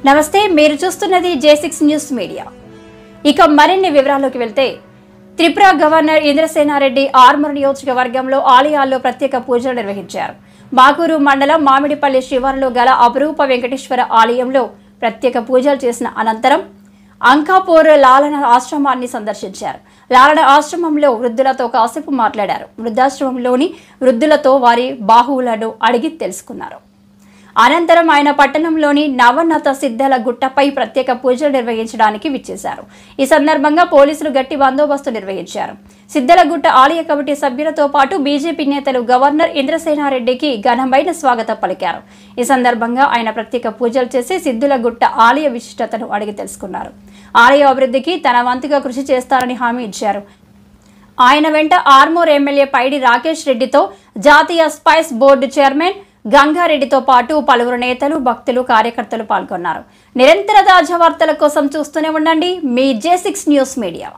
నమస్తే, మీరు చూస్తున్నది J6 న్యూస్ మీడియా. ఇక మరిన్ని వివరాల్లోకి వెళ్తే త్రిపుర గవర్నర్ ఇంద్రసేనారెడ్డి ఆర్మూర్ నియోజకవర్గంలో ఆలయాల్లో ప్రత్యేక పూజలు నిర్వహించారు. మాగూరు మండలం మామిడిపల్లి శివారులో గల అపురూప వెంకటేశ్వర ఆలయంలో ప్రత్యేక పూజలు చేసిన అనంతరం అంకాపూర్ లాలన ఆశ్రమాన్ని సందర్శించారు. లాలన ఆశ్రమంలో వృద్ధులతో కాసేపు మాట్లాడారు. వృద్ధాశ్రమంలోని వృద్ధులతో వారి బాహువులను అడిగి తెలుసుకున్నారు. అనంతరం ఆయన పట్టణంలోని నవనత సిద్ధల గుట్టపై ప్రత్యేక పూజలు నిర్వహించడానికి విచ్చేశారు. ఈ సందర్భంగా పోలీసులు గట్టి బందోబస్తు నిర్వహించారు. సిద్ధలగుట్ట ఆలయ కమిటీ సభ్యులతో పాటు బీజేపీ నేతలు గవర్నర్ ఇంద్రసేనారెడ్డికి ఘనమైన స్వాగతం పలికారు. ఈ సందర్భంగా ఆయన ప్రత్యేక పూజలు చేసి సిద్ధులగుట్ట ఆలయ విశిష్టతను అడిగి తెలుసుకున్నారు. ఆలయ అభివృద్ధికి తన వంతుగా కృషి చేస్తారని హామీ ఇచ్చారు. ఆయన వెంట ఆర్మూర్ ఎమ్మెల్యే పైడి రాకేష్ రెడ్డితో జాతీయ స్పైస్ బోర్డు చైర్మన్ గంగారెడ్డితో పాటు పలువురు నేతలు, భక్తులు, కార్యకర్తలు పాల్గొన్నారు. నిరంతర తాజా వార్తల కోసం చూస్తూనే ఉండండి మీ J6 న్యూస్ మీడియా.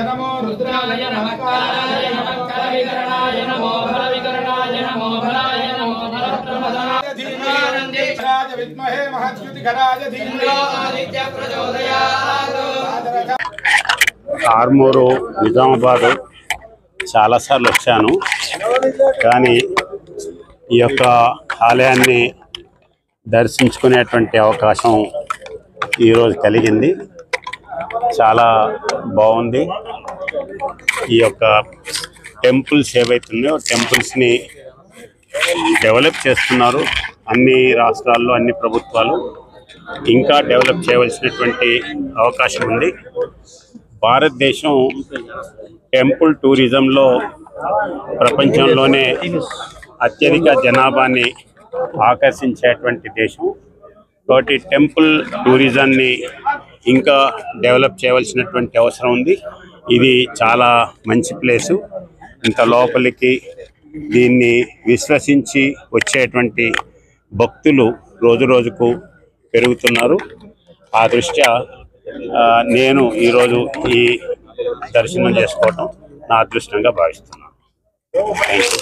नमो रुद्राय नमस्काराय नमस्कार विकरणाय नमो भर विकरणाय नमो भराय नमो भरप्रमदाय धीमहि राज विद्महे महद्युतिघराय धीमहि आदित्य प्रचोदयात्. ఆర్మూరు నిజామాబాద్ చాలాసార్లు వచ్చాను, కానీ ఈ యొక్క ఆలయాన్ని దర్శించుకునేటువంటి అవకాశం ఈరోజు కలిగింది. చాలా బాగుంది. ఈ యొక్క టెంపుల్స్ ఏవైతున్నాయో టెంపుల్స్ని డెవలప్ చేస్తున్నారు. అన్ని రాష్ట్రాల్లో అన్ని ప్రభుత్వాలు ఇంకా డెవలప్ చేయవలసినటువంటి అవకాశం ఉంది. భారతదేశం టెంపుల్ టూరిజంలో ప్రపంచంలోనే అత్యధిక జనాభాని ఆకర్షించేటువంటి దేశం. కాబట్టి టెంపుల్ టూరిజంని ఇంకా డెవలప్ చేయవలసినటువంటి అవసరం ఉంది. ఇది చాలా మంచి ప్లేసు. ఇంత లోపలికి దీన్ని విశ్వసించి వచ్చేటువంటి భక్తులు రోజు రోజుకు పెరుగుతున్నారు. ఆ దృష్ట్యా నేను ఈరోజు ఈ దర్శనం చేసుకోవటం నా అదృష్టంగా భావిస్తున్నాను. Thank you.